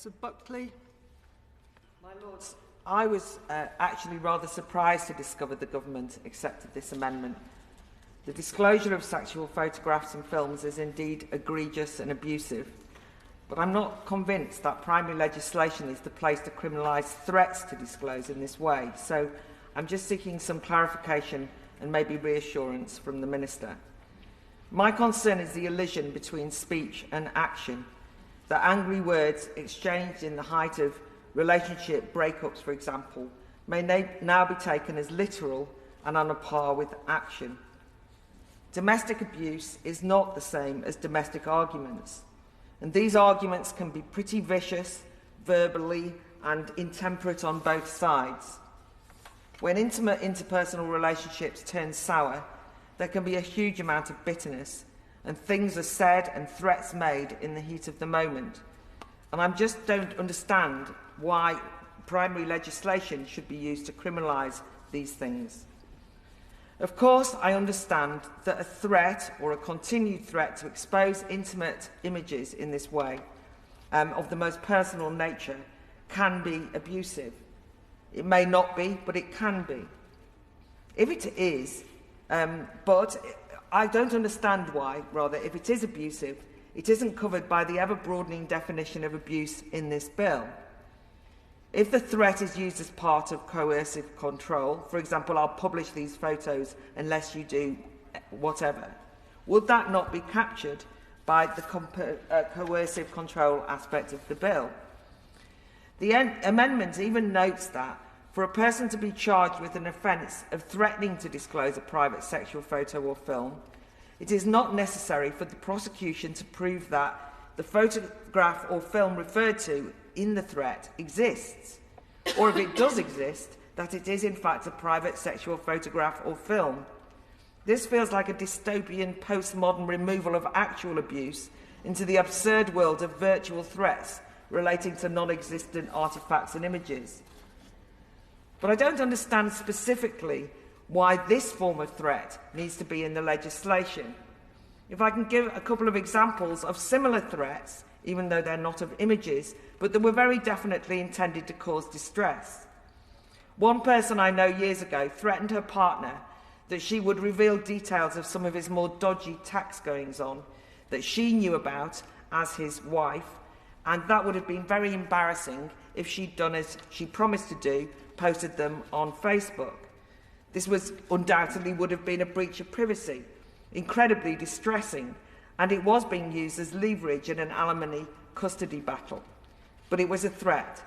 Councillor Buckley. My Lords, I was actually rather surprised to discover the Government accepted this amendment. The disclosure of sexual photographs and films is indeed egregious and abusive, but I'm not convinced that primary legislation is the place to criminalise threats to disclose in this way. So I'm just seeking some clarification and maybe reassurance from the Minister. My concern is the elision between speech and action, that angry words exchanged in the height of relationship breakups, for example, may now be taken as literal and on a par with action. Domestic abuse is not the same as domestic arguments, and these arguments can be pretty vicious, verbally and intemperate on both sides. When intimate interpersonal relationships turn sour, there can be a huge amount of bitterness, and things are said and threats made in the heat of the moment. And I just don't understand why primary legislation should be used to criminalise these things. Of course, I understand that a threat or a continued threat to expose intimate images in this way, of the most personal nature, can be abusive. It may not be, but it can be. If it is, but I don't understand why, rather, if it is abusive, it isn't covered by the ever-broadening definition of abuse in this bill. If the threat is used as part of coercive control, for example, I'll publish these photos unless you do whatever, would that not be captured by the coercive control aspect of the bill? The amendment even notes that for a person to be charged with an offence of threatening to disclose a private sexual photo or film, it is not necessary for the prosecution to prove that the photograph or film referred to in the threat exists, or if it does exist, that it is in fact a private sexual photograph or film. This feels like a dystopian postmodern removal of actual abuse into the absurd world of virtual threats relating to non-existent artefacts and images. But I don't understand specifically why this form of threat needs to be in the legislation. If I can give a couple of examples of similar threats, even though they're not of images, but that were very definitely intended to cause distress. One person I know years ago threatened her partner that she would reveal details of some of his more dodgy tax goings-on that she knew about as his wife, and that would have been very embarrassing if she'd done as she promised to do, posted them on Facebook. This was undoubtedly would have been a breach of privacy, incredibly distressing, and it was being used as leverage in an alimony custody battle. But it was a threat.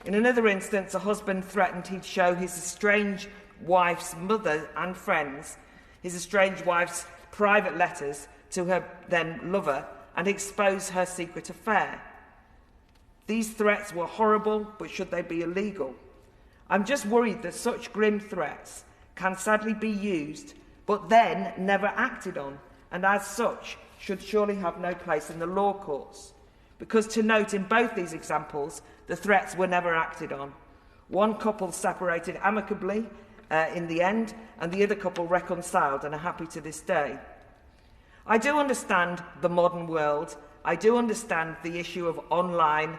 In another instance, a husband threatened he'd show his estranged wife's mother and friends his estranged wife's private letters to her then lover and expose her secret affair. These threats were horrible, but should they be illegal? I'm just worried that such grim threats can sadly be used, but then never acted on, and as such should surely have no place in the law courts. Because to note, in both these examples, the threats were never acted on. One couple separated amicably in the end, and the other couple reconciled and are happy to this day. I do understand the modern world. I do understand the issue of online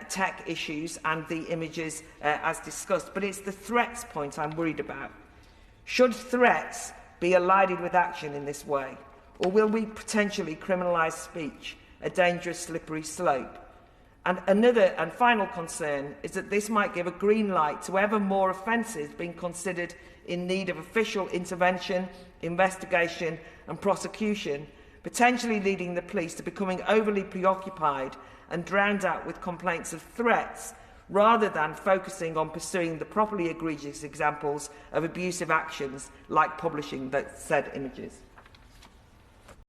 tech issues and the images as discussed, but it's the threats point I'm worried about. Should threats be allied with action in this way, or will we potentially criminalise speech, a dangerous slippery slope? And another and final concern is that this might give a green light to ever more offences being considered in need of official intervention, investigation and prosecution, potentially leading the police to becoming overly preoccupied and drowned out with complaints of threats, rather than focusing on pursuing the properly egregious examples of abusive actions like publishing the said images.